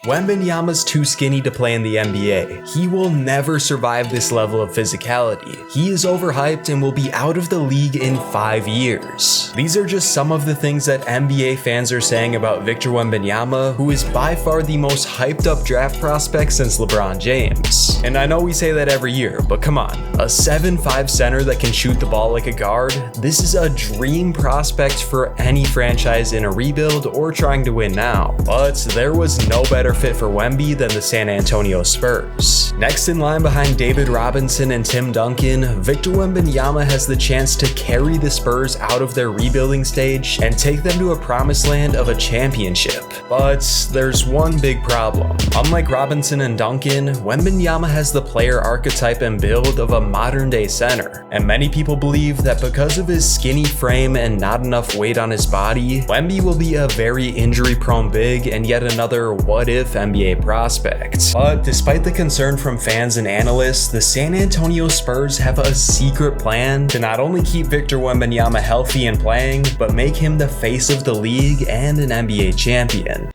Wembanyama's too skinny to play in the NBA. He will never survive this level of physicality. He is overhyped and will be out of the league in 5 years. These are just some of the things that NBA fans are saying about Victor Wembanyama, who is by far the most hyped up draft prospect since LeBron James. And I know we say that every year, but come on, a 7'5" center that can shoot the ball like a guard, this is a dream prospect for any franchise in a rebuild or trying to win now. But there was no better fit for Wemby than the San Antonio Spurs. Next in line behind David Robinson and Tim Duncan, Victor Wembanyama has the chance to carry the Spurs out of their rebuilding stage and take them to a promised land of a championship. But there's one big problem. Unlike Robinson and Duncan, Wembanyama has the player archetype and build of a modern day center, and many people believe that because of his skinny frame and not enough weight on his body, Wemby will be a very injury prone big and yet another what if NBA prospect. But despite the concern from fans and analysts, the San Antonio Spurs have a secret plan to not only keep Victor Wembanyama healthy and playing, but make him the face of the league and an NBA champion.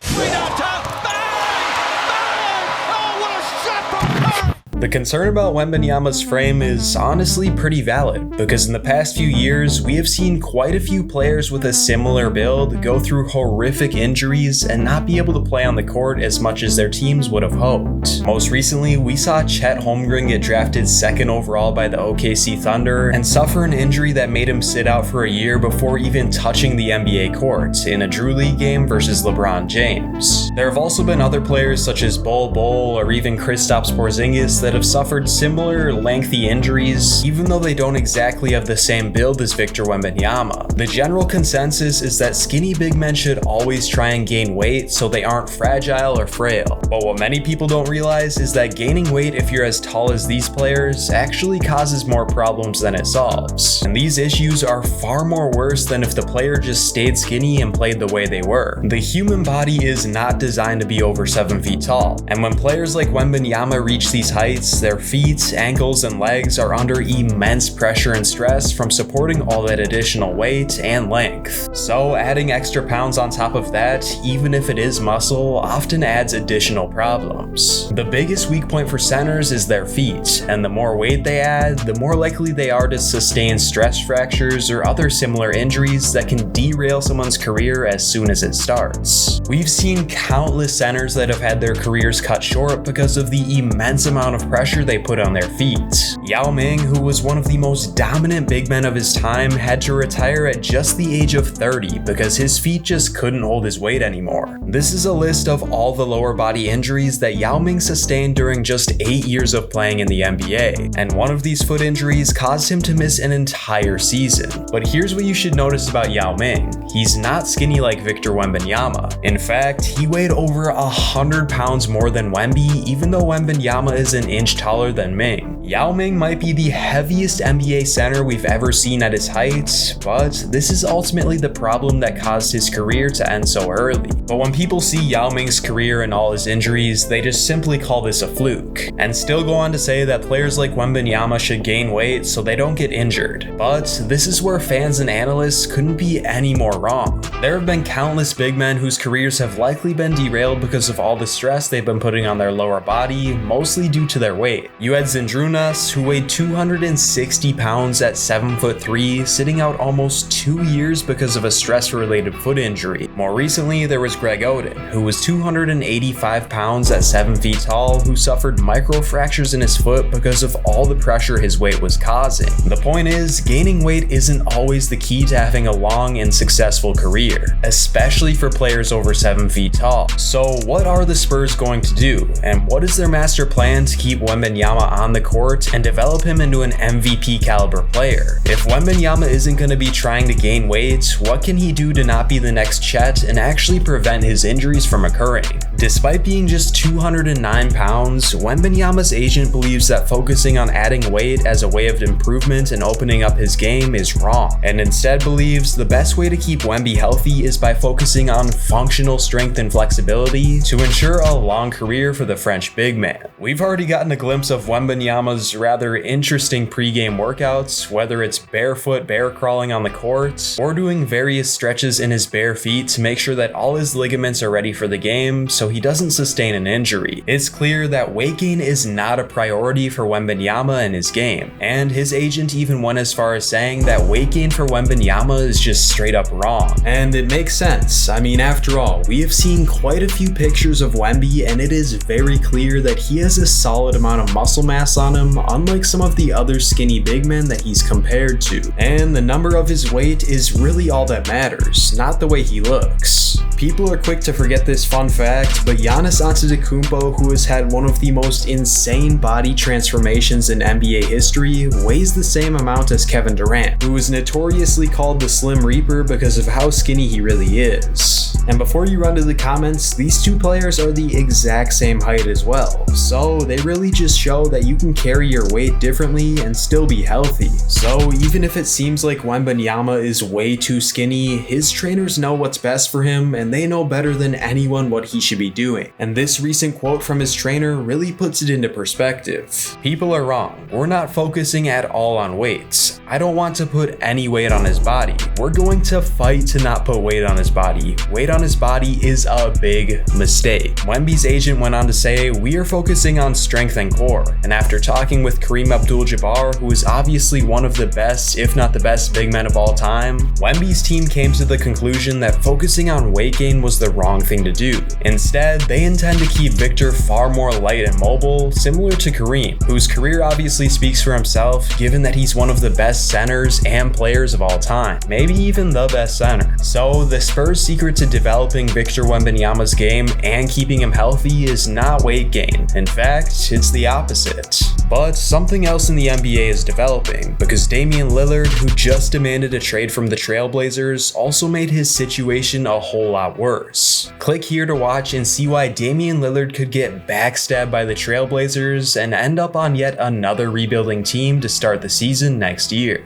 The concern about Wembanyama's frame is honestly pretty valid, because in the past few years, we have seen quite a few players with a similar build go through horrific injuries and not be able to play on the court as much as their teams would have hoped. Most recently, we saw Chet Holmgren get drafted 2nd overall by the OKC Thunder and suffer an injury that made him sit out for a year before even touching the NBA court in a Drew League game versus LeBron James. There have also been other players such as Bol or even Kristaps Porzingis that have suffered similar lengthy injuries, even though they don't exactly have the same build as Victor Wembanyama. The general consensus is that skinny big men should always try and gain weight so they aren't fragile or frail. But what many people don't realize is that gaining weight if you're as tall as these players actually causes more problems than it solves. And these issues are far more worse than if the player just stayed skinny and played the way they were. The human body is not designed to be over 7 feet tall, and when players like Wembanyama reach these heights, their feet, ankles, and legs are under immense pressure and stress from supporting all that additional weight and length. So adding extra pounds on top of that, even if it is muscle, often adds additional problems. The biggest weak point for centers is their feet, and the more weight they add, the more likely they are to sustain stress fractures or other similar injuries that can derail someone's career as soon as it starts. We've seen countless centers that have had their careers cut short because of the immense amount of pressure they put on their feet. Yao Ming, who was one of the most dominant big men of his time, had to retire at just the age of 30 because his feet just couldn't hold his weight anymore. This is a list of all the lower body injuries that Yao Ming sustained during just 8 years of playing in the NBA, and one of these foot injuries caused him to miss an entire season. But here's what you should notice about Yao Ming. He's not skinny like Victor Wembanyama. In fact, he weighed over 100 pounds more than Wemby, even though Wembanyama is an inch taller than Ming. Yao Ming might be the heaviest NBA center we've ever seen at his height, but this is ultimately the problem that caused his career to end so early. But when people see Yao Ming's career and all his injuries, they just simply call this a fluke, and still go on to say that players like Wembanyama should gain weight so they don't get injured. But this is where fans and analysts couldn't be any more wrong. There have been countless big men whose careers have likely been derailed because of all the stress they've been putting on their lower body, mostly due to their weight. You had Zydrunas, who weighed 260 pounds at 7'3", sitting out almost 2 years because of a stress-related foot injury. More recently, there was Greg Oden, who was 285 pounds at 7 feet tall, who suffered microfractures in his foot because of all the pressure his weight was causing. The point is, gaining weight isn't always the key to having a long and successful career, especially for players over 7 feet tall. So what are the Spurs going to do, and what is their master plan to keep Wembanyama on the court and develop him into an MVP caliber player? If Wembanyama isn't going to be trying to gain weight, what can he do to not be the next Chet and actually prevent his injuries from occurring? Despite being just 209 pounds, Wembanyama's agent believes that focusing on adding weight as a way of improvement and opening up his game is wrong, and instead believes the best way to keep Wemby healthy is by focusing on functional strength and flexibility to ensure a long career for the French big man. We've already gotten a glimpse of Wembanyama Wembanyama's rather interesting pregame workouts, whether it's barefoot bear crawling on the court, or doing various stretches in his bare feet to make sure that all his ligaments are ready for the game so he doesn't sustain an injury. It's clear that weight gain is not a priority for Wembanyama in his game, and his agent even went as far as saying that weight gain for Wembanyama is just straight up wrong. And it makes sense. I mean, after all, we have seen quite a few pictures of Wemby, and it is very clear that he has a solid amount of muscle mass on him, unlike some of the other skinny big men that he's compared to. And the number of his weight is really all that matters, not the way he looks. People are quick to forget this fun fact, but Giannis Antetokounmpo, who has had one of the most insane body transformations in NBA history, weighs the same amount as Kevin Durant, who is notoriously called the Slim Reaper because of how skinny he really is. And before you run to the comments, these two players are the exact same height as well, so they really just show that you can carry your weight differently and still be healthy. So even if it seems like Wembanyama is way too skinny, his trainers know what's best for him, and they know better than anyone what he should be doing. And this recent quote from his trainer really puts it into perspective. "People are wrong. We're not focusing at all on weights. I don't want to put any weight on his body. We're going to fight to not put weight on his body. Weight on his body is a big mistake." Wemby's agent went on to say, "We are focusing on strength and core." And after talking with Kareem Abdul-Jabbar, who is obviously one of the best, if not the best big men of all time, Wemby's team came to the conclusion that focusing on weight gain was the wrong thing to do. Instead, they intend to keep Victor far more light and mobile, similar to Kareem, whose career obviously speaks for himself, given that he's one of the best centers and players of all time, maybe even the best center. So the Spurs' secret to developing Victor Wembanyama's game and keeping him healthy is not weight gain. In fact, it's the opposite. But something else in the NBA is developing, because Damian Lillard, who just demanded a trade from the Trailblazers, also made his situation a whole lot worse. Click here to watch and see why Damian Lillard could get backstabbed by the Trailblazers and end up on yet another rebuilding team to start the season next year.